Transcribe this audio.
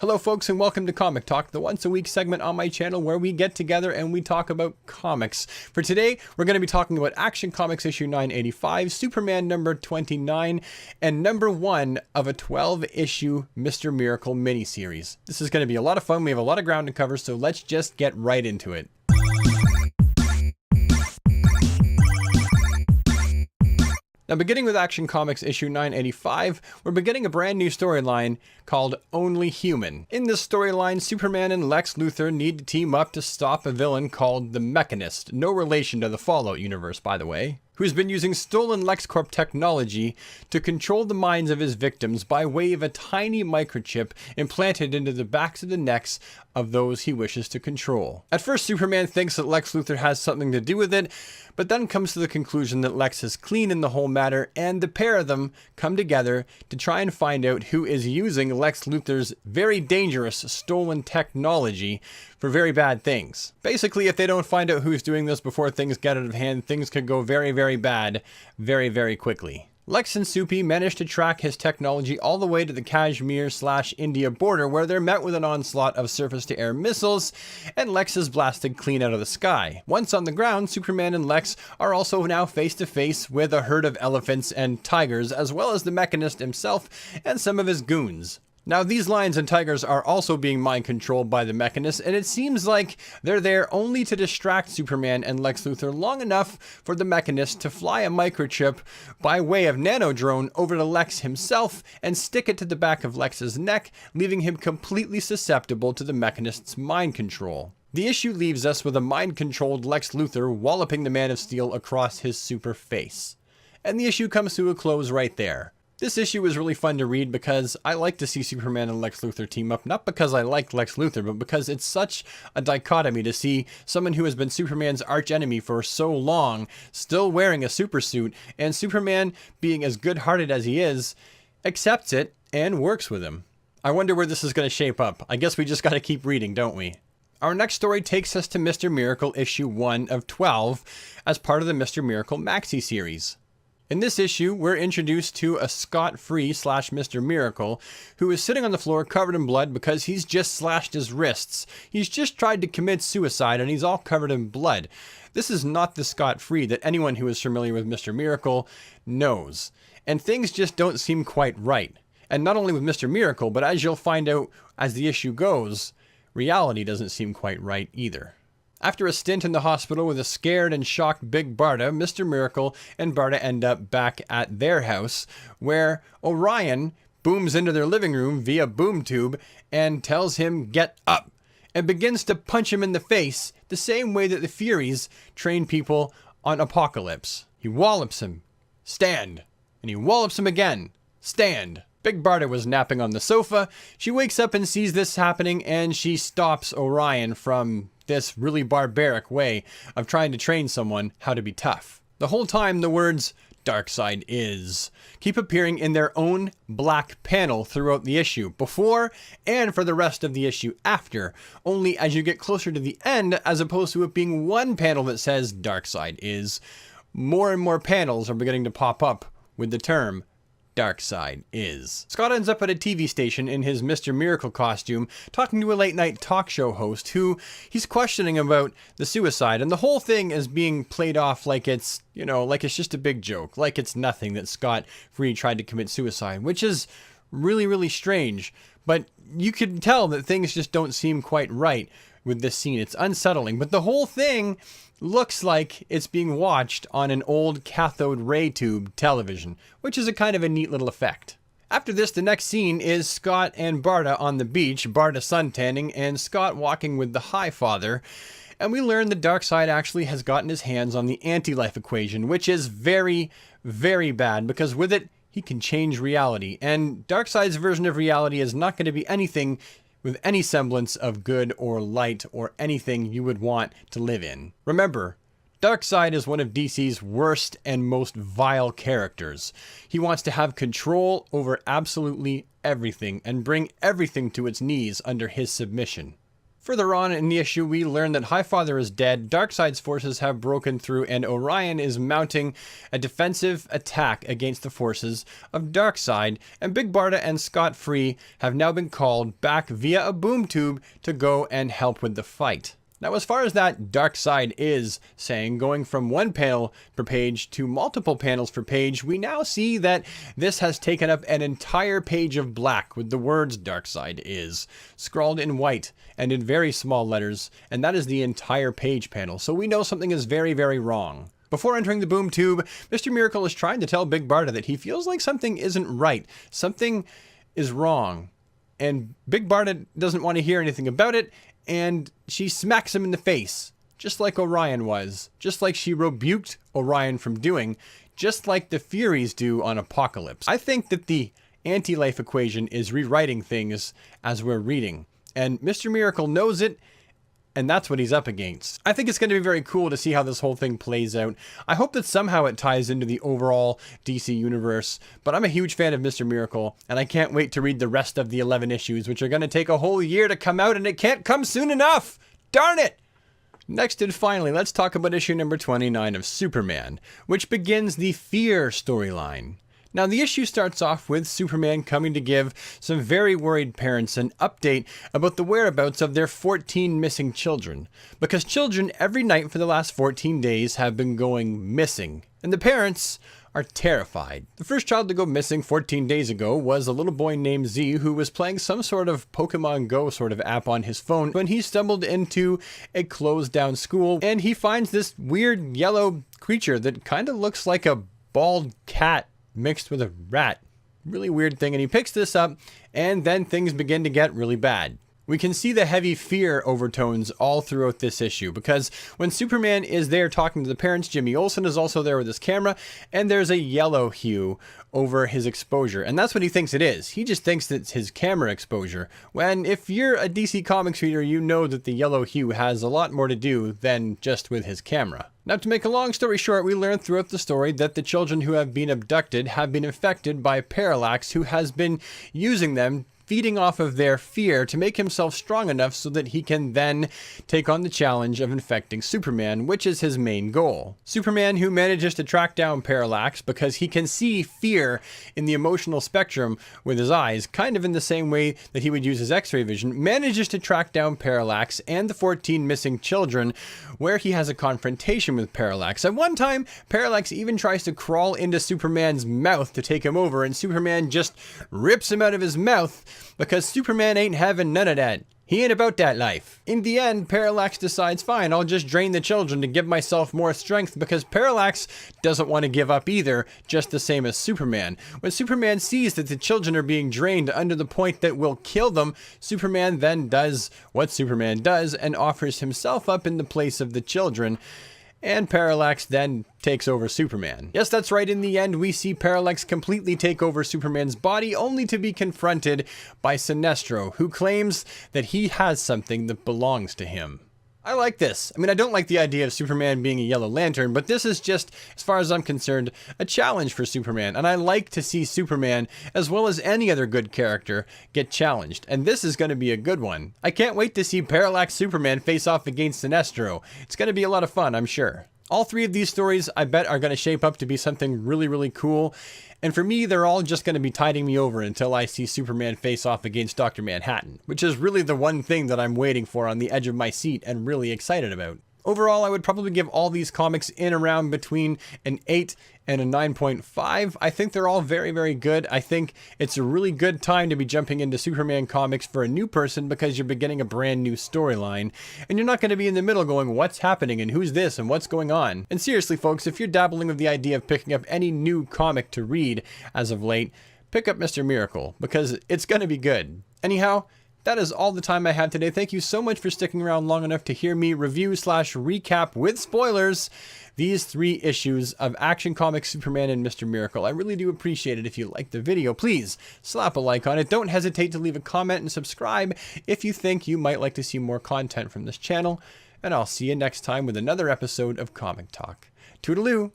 Hello folks and welcome to Comic Talk, the once a week segment on my channel where we get together and we talk about comics. For today, we're going to be talking about Action Comics issue 985, Superman number 29, and number 1 of a 12-issue Mr. Miracle miniseries. This is going to be a lot of fun. We have a lot of ground to cover, so let's just get right into it. Now, beginning with Action Comics issue 985, we're beginning a brand new storyline called Only Human. In this storyline, Superman and Lex Luthor need to team up to stop a villain called the Mechanist, no relation to the Fallout universe, by the way, who's been using stolen LexCorp technology to control the minds of his victims by way of a tiny microchip implanted into the backs of the necks of those he wishes to control. At first, Superman thinks that Lex Luthor has something to do with it, but then comes to the conclusion that Lex is clean in the whole matter, and the pair of them come together to try and find out who is using Lex Luthor's very dangerous stolen technology for very bad things. Basically, if they don't find out who's doing this before things get out of hand, things could go very, very bad very quickly. Lex and Soupy manage to track his technology all the way to the Kashmir/India border, where they're met with an onslaught of surface-to-air missiles, and Lex is blasted clean out of the sky. Once on the ground, Superman and Lex are also now face-to-face with a herd of elephants and tigers, as well as the Mechanist himself and some of his goons. Now, these lions and tigers are also being mind-controlled by the Mechanist, and it seems like they're there only to distract Superman and Lex Luthor long enough for the Mechanist to fly a microchip by way of nanodrone over to Lex himself and stick it to the back of Lex's neck, leaving him completely susceptible to the Mechanist's mind control. The issue leaves us with a mind-controlled Lex Luthor walloping the Man of Steel across his super face. And the issue comes to a close right there. This issue is really fun to read because I like to see Superman and Lex Luthor team up, not because I like Lex Luthor, but because it's such a dichotomy to see someone who has been Superman's archenemy for so long still wearing a supersuit, and Superman, being as good-hearted as he is, accepts it and works with him. I wonder where this is going to shape up. I guess we just got to keep reading, don't we? Our next story takes us to Mr. Miracle issue 1 of 12 as part of the Mr. Miracle maxi series. In this issue, we're introduced to a Scott-Free / Mr. Miracle who is sitting on the floor covered in blood because he's just slashed his wrists. He's just tried to commit suicide and he's all covered in blood. This is not the Scott-Free that anyone who is familiar with Mr. Miracle knows. And things just don't seem quite right. And not only with Mr. Miracle, but as you'll find out as the issue goes, reality doesn't seem quite right either. After a stint in the hospital with a scared and shocked Big Barda, Mr. Miracle and Barda end up back at their house, where Orion booms into their living room via boom tube and tells him get up, and begins to punch him in the face the same way that the Furies train people on Apocalypse. He wallops him, stand, and he wallops him again, stand. Big Barda was napping on the sofa. She wakes up and sees this happening, and she stops Orion from this really barbaric way of trying to train someone how to be tough. The whole time, the words "Darkseid is" keep appearing in their own black panel throughout the issue, before and for the rest of the issue after, only as you get closer to the end, as opposed to it being one panel that says "Darkseid is," more and more panels are beginning to pop up with the term Darkseid is. Scott ends up at a TV station in his Mr. Miracle costume, talking to a late-night talk show host who he's questioning about the suicide, and the whole thing is being played off like it's, like it's just a big joke, like it's nothing that Scott Free tried to commit suicide, which is really strange. But you can tell that things just don't seem quite right with this scene. It's unsettling, but the whole thing looks like it's being watched on an old cathode ray tube television, which is a kind of a neat little effect. After this, the next scene is Scott and Barda on the beach, Barda suntanning and Scott walking with the Highfather, and we learn that Darkseid actually has gotten his hands on the anti-life equation, which is very bad, because with it, he can change reality, and Darkseid's version of reality is not going to be anything with any semblance of good or light or anything you would want to live in. Remember, Darkseid is one of DC's worst and most vile characters. He wants to have control over absolutely everything and bring everything to its knees under his submission. Further on in the issue, we learn that Highfather is dead, Darkseid's forces have broken through, and Orion is mounting a defensive attack against the forces of Darkseid, and Big Barda and Scott Free have now been called back via a boom tube to go and help with the fight. Now, as far as that Darkseid is saying, going from one panel per page to multiple panels per page, we now see that this has taken up an entire page of black with the words Darkseid is scrawled in white and in very small letters, and that is the entire page panel. So we know something is very, very wrong. Before entering the boom tube, Mr. Miracle is trying to tell Big Barda that he feels like something isn't right. Something is wrong. And Big Barda doesn't want to hear anything about it, and she smacks him in the face, just like Orion was, just like she rebuked Orion from doing, just like the Furies do on Apocalypse. I think that the anti-life equation is rewriting things as we're reading, and Mr. Miracle knows it, and that's what he's up against. I think it's going to be very cool to see how this whole thing plays out. I hope that somehow it ties into the overall DC universe, but I'm a huge fan of Mr. Miracle, and I can't wait to read the rest of the 11 issues, which are going to take a whole year to come out, and it can't come soon enough! Darn it! Next and finally, let's talk about issue number 29 of Superman, which begins the Fear storyline. Now, the issue starts off with Superman coming to give some very worried parents an update about the whereabouts of their 14 missing children, because children every night for the last 14 days have been going missing, and the parents are terrified. The first child to go missing 14 days ago was a little boy named Z, who was playing some sort of Pokemon Go sort of app on his phone when he stumbled into a closed down school, and he finds this weird yellow creature that kind of looks like a bald cat mixed with a rat. Really weird thing, and he picks this up, and then things begin to get really bad. We can see the heavy fear overtones all throughout this issue, because when Superman is there talking to the parents, Jimmy Olsen is also there with his camera, and there's a yellow hue over his exposure, and that's what he thinks it is. He just thinks that it's his camera exposure, when if you're a DC Comics reader, you know that the yellow hue has a lot more to do than just with his camera. Now, to make a long story short, we learn throughout the story that the children who have been abducted have been infected by Parallax, who has been using them, feeding off of their fear to make himself strong enough so that he can then take on the challenge of infecting Superman, which is his main goal. Superman, who manages to track down Parallax because he can see fear in the emotional spectrum with his eyes, kind of in the same way that he would use his X-ray vision, manages to track down Parallax and the 14 missing children, where he has a confrontation with Parallax. At one time, Parallax even tries to crawl into Superman's mouth to take him over, and Superman just rips him out of his mouth, because Superman ain't having none of that. He ain't about that life. In the end, Parallax decides, fine, I'll just drain the children to give myself more strength, because Parallax doesn't want to give up either, just the same as Superman. When Superman sees that the children are being drained under the point that will kill them, Superman then does what Superman does and offers himself up in the place of the children, and Parallax then takes over Superman. Yes, that's right, in the end we see Parallax completely take over Superman's body, only to be confronted by Sinestro, who claims that he has something that belongs to him. I like this. I mean, I don't like the idea of Superman being a Yellow Lantern, but this is just, as far as I'm concerned, a challenge for Superman, and I like to see Superman, as well as any other good character, get challenged, and this is going to be a good one. I can't wait to see Parallax Superman face off against Sinestro. It's going to be a lot of fun, I'm sure. All three of these stories, I bet, are going to shape up to be something really, really cool. And for me, they're all just going to be tiding me over until I see Superman face off against Dr. Manhattan, which is really the one thing that I'm waiting for on the edge of my seat and really excited about. Overall, I would probably give all these comics in around between an 8 and a 9.5. I think they're all very, very good. I think it's a really good time to be jumping into Superman comics for a new person, because you're beginning a brand new storyline, and you're not going to be in the middle going, what's happening and who's this and what's going on? And seriously, folks, if you're dabbling with the idea of picking up any new comic to read as of late, pick up Mr. Miracle, because it's going to be good. Anyhow, that is all the time I have today. Thank you so much for sticking around long enough to hear me review/recap with spoilers these 3 issues of Action Comics Superman and Mr. Miracle. I really do appreciate it. If you liked the video, please slap a like on it. Don't hesitate to leave a comment and subscribe if you think you might like to see more content from this channel. And I'll see you next time with another episode of Comic Talk. Toodaloo!